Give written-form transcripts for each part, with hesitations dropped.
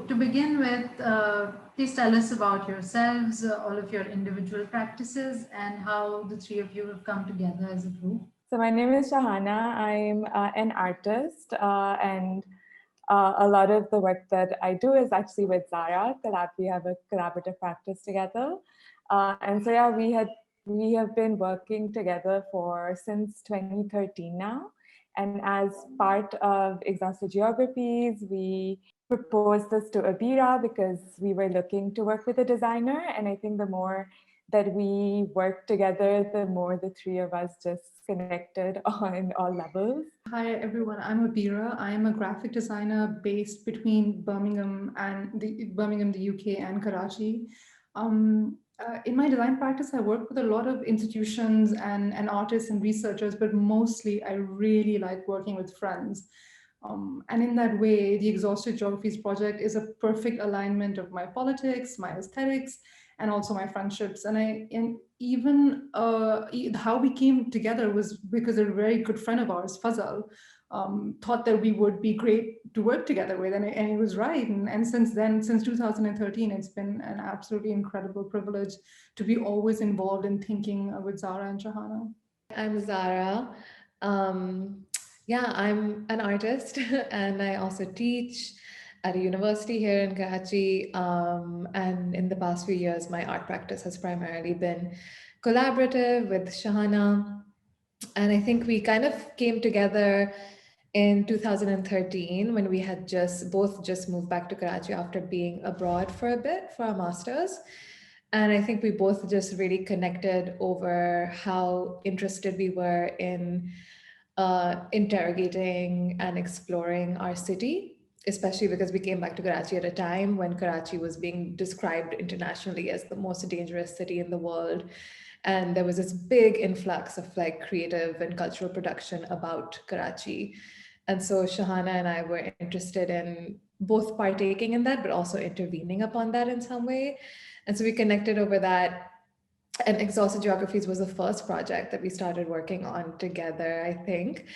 To begin with, please tell us about yourselves, all of your individual practices, and how the three of you have come together as a group. So my name is Shahana. I'm an artist, and a lot of the work that I do is actually with Zara. We have a collaborative practice together, and so yeah, we have been working together for since 2013 now. And as part of Exhausted Geographies, we proposed this to Abira because we were looking to work with a designer, and I think the more that we worked together, the more the three of us just connected on all levels. Hi everyone, I'm Abira. I am a graphic designer based between Birmingham, the UK, and Karachi. In my design practice, I work with a lot of institutions and artists and researchers, but mostly I really like working with friends. And in that way, the Exhausted Geographies project is a perfect alignment of my politics, my aesthetics, and also my friendships. And even how we came together was because a very good friend of ours, Fazal, thought that we would be great to work together with, and he was right. And since then, since 2013, it's been an absolutely incredible privilege to be always involved in thinking with Zara and Shahana. I'm Zara. Um, yeah, I'm an artist and I also teach at a university here in Karachi. And in the past few years, my art practice has primarily been collaborative with Shahana. And I think we kind of came together in 2013 when we had just moved back to Karachi after being abroad for a bit for our masters. And I think we both just really connected over how interested we were in interrogating and exploring our city, especially because we came back to Karachi at a time when Karachi was being described internationally as the most dangerous city in the world. And there was this big influx of like creative and cultural production about Karachi. And so Shahana and I were interested in both partaking in that, but also intervening upon that in some way. And so we connected over that. And Exhausted Geographies was the first project that we started working on together, I think.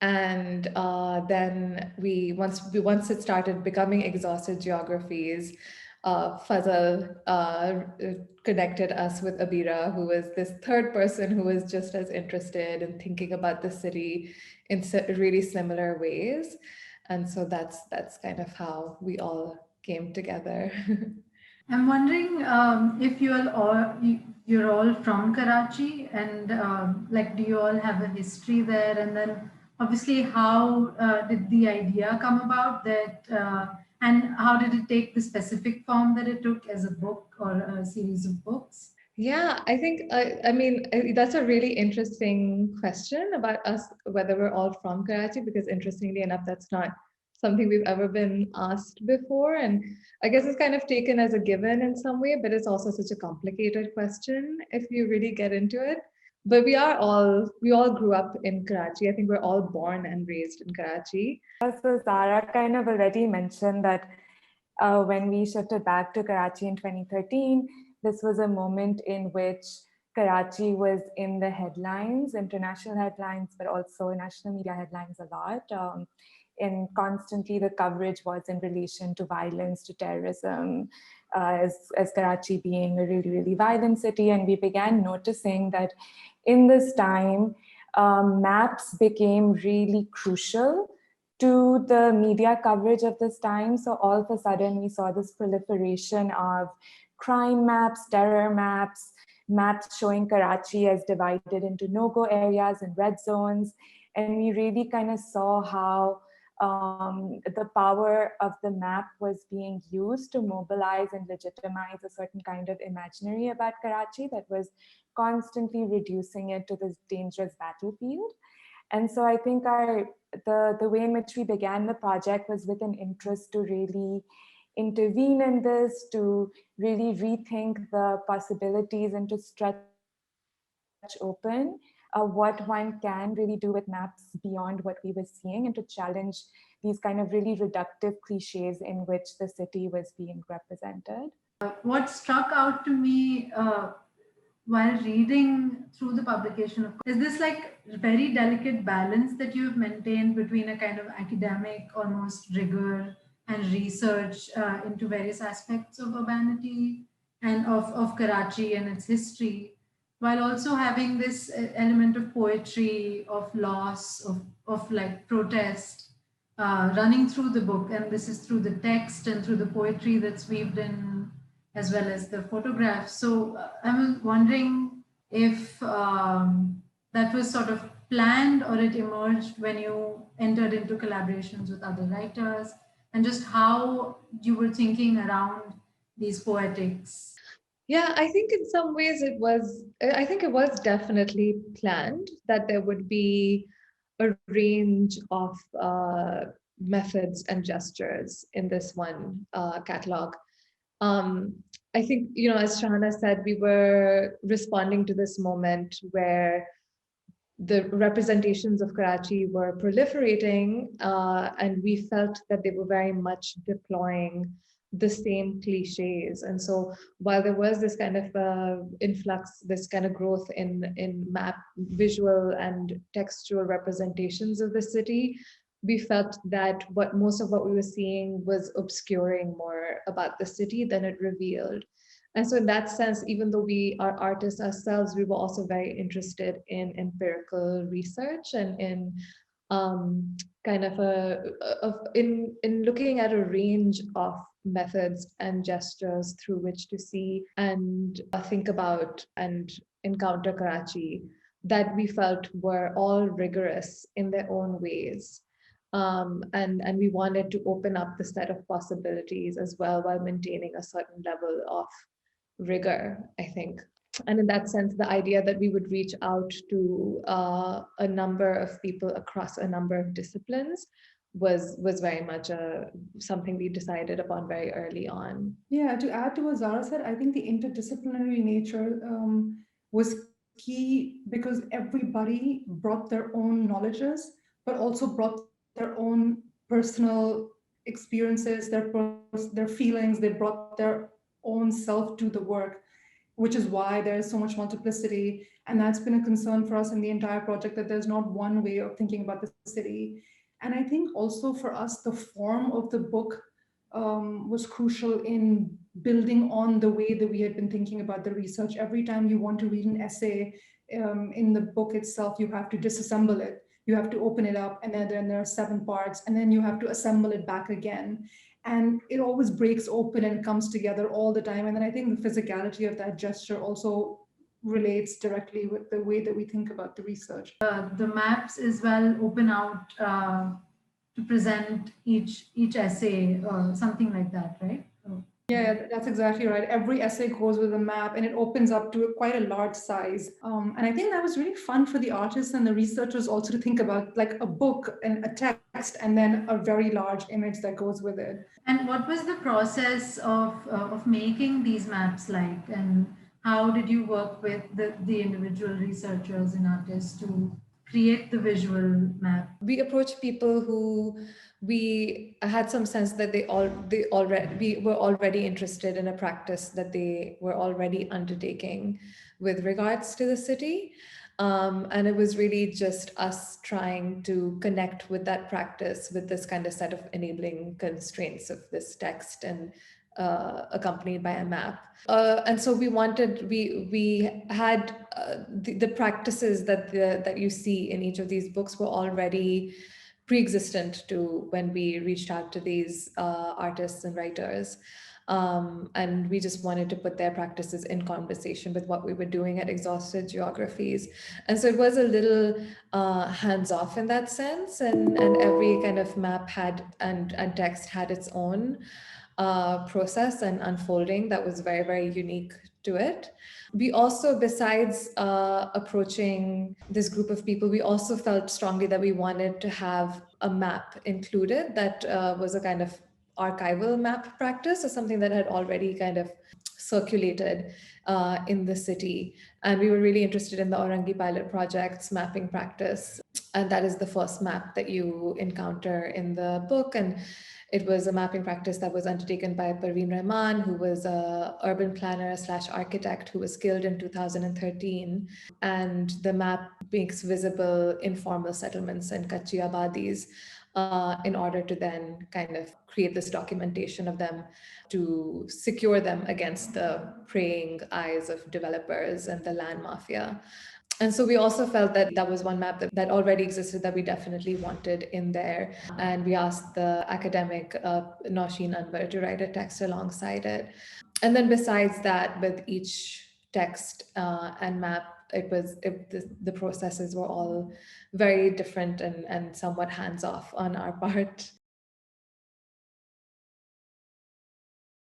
And then once it started becoming Exhausted Geographies, Fazal connected us with Abira, who was this third person who was just as interested in thinking about the city in really similar ways. And so that's kind of how we all came together. I'm wondering if you're all from Karachi, and like, do you all have a history there? And then, obviously, how did the idea come about that, and how did it take the specific form that it took as a book or a series of books? Yeah, I think, I mean, that's a really interesting question about us, whether we're all from Karachi, because interestingly enough, that's not something we've ever been asked before. And I guess it's kind of taken as a given in some way, but it's also such a complicated question if you really get into it. But we all grew up in Karachi. I think we're all born and raised in Karachi. So Zara kind of already mentioned that when we shifted back to Karachi in 2013, this was a moment in which Karachi was in the headlines, international headlines, but also national media headlines a lot. And constantly the coverage was in relation to violence, to terrorism, as Karachi being a really, really violent city. And we began noticing that in this time, maps became really crucial to the media coverage of this time. So all of a sudden, we saw this proliferation of crime maps, terror maps, maps showing Karachi as divided into no-go areas and red zones. And we really kind of saw how the power of the map was being used to mobilize and legitimize a certain kind of imaginary about Karachi that was constantly reducing it to this dangerous battlefield. And so I think the way in which we began the project was with an interest to really intervene in this, to really rethink the possibilities and to stretch open what one can really do with maps beyond what we were seeing, and to challenge these kind of really reductive cliches in which the city was being represented. What struck out to me while reading through the publication of is this like very delicate balance that you've maintained between a kind of academic almost rigor and research into various aspects of urbanity and of Karachi and its history, while also having this element of poetry, of loss, of like protest running through the book. And this is through the text and through the poetry that's weaved in, as well as the photographs. So I'm wondering if that was sort of planned or it emerged when you entered into collaborations with other writers, and just how you were thinking around these poetics. Yeah, I think in some ways I think it was definitely planned that there would be a range of methods and gestures in this one catalog. I think, as Shahana said, we were responding to this moment where the representations of Karachi were proliferating, and we felt that they were very much deploying the same cliches. And so while there was this kind of influx, this kind of growth in map, visual and textual representations of the city, we felt that most of what we were seeing was obscuring more about the city than it revealed. And so in that sense, even though we are artists ourselves, we were also very interested in empirical research and in kind of in looking at a range of methods and gestures through which to see and think about and encounter Karachi that we felt were all rigorous in their own ways. And we wanted to open up the set of possibilities as well while maintaining a certain level of rigor, I think. And in that sense, the idea that we would reach out to a number of people across a number of disciplines was very much something we decided upon very early on. Yeah, to add to what Zara said, I think the interdisciplinary nature was key because everybody brought their own knowledges, but also brought their own personal experiences, their feelings. They brought their own self to the work, which is why there's so much multiplicity. And that's been a concern for us in the entire project, that there's not one way of thinking about the city. And I think also for us, the form of the book was crucial in building on the way that we had been thinking about the research. Every time you want to read an essay in the book itself, you have to disassemble it. You have to open it up, and then there are 7 parts, and then you have to assemble it back again. And it always breaks open and comes together all the time. And then I think the physicality of that gesture also relates directly with the way that we think about the research. The maps as well open out to present each essay or something like that, right? Yeah, that's exactly right. Every essay goes with a map and it opens up to quite a large size. And I think that was really fun for the artists and the researchers also to think about, like a book and a text and then a very large image that goes with it. And what was the process of making these maps like? And how did you work with the individual researchers and artists to create the visual map? We approached people who we had some sense that we were already interested in a practice that they were already undertaking with regards to the city. And it was really just us trying to connect with that practice with this kind of set of enabling constraints of this text and accompanied by a map. And so we had the practices that you see in each of these books were already pre-existent to when we reached out to these artists and writers. And we just wanted to put their practices in conversation with what we were doing at Exhausted Geographies. And so it was a little hands-off in that sense, and every kind of map and text had its own process and unfolding that was very, very unique to it. We also, besides approaching this group of people, we also felt strongly that we wanted to have a map included that was a kind of archival map practice or something that had already kind of circulated in the city. And we were really interested in the Aurangi Pilot Project's mapping practice. And that is the first map that you encounter in the book. And it was a mapping practice that was undertaken by Parveen Rahman, who was an urban planner / architect who was killed in 2013. And the map makes visible informal settlements and Kachi Abadis in order to then kind of create this documentation of them to secure them against the preying eyes of developers and the land mafia. And so we also felt that that was one map that already existed that we definitely wanted in there. And we asked the academic Nausheen Anwar to write a text alongside it. And then besides that, with each text and map, the processes were all very different and somewhat hands-off on our part.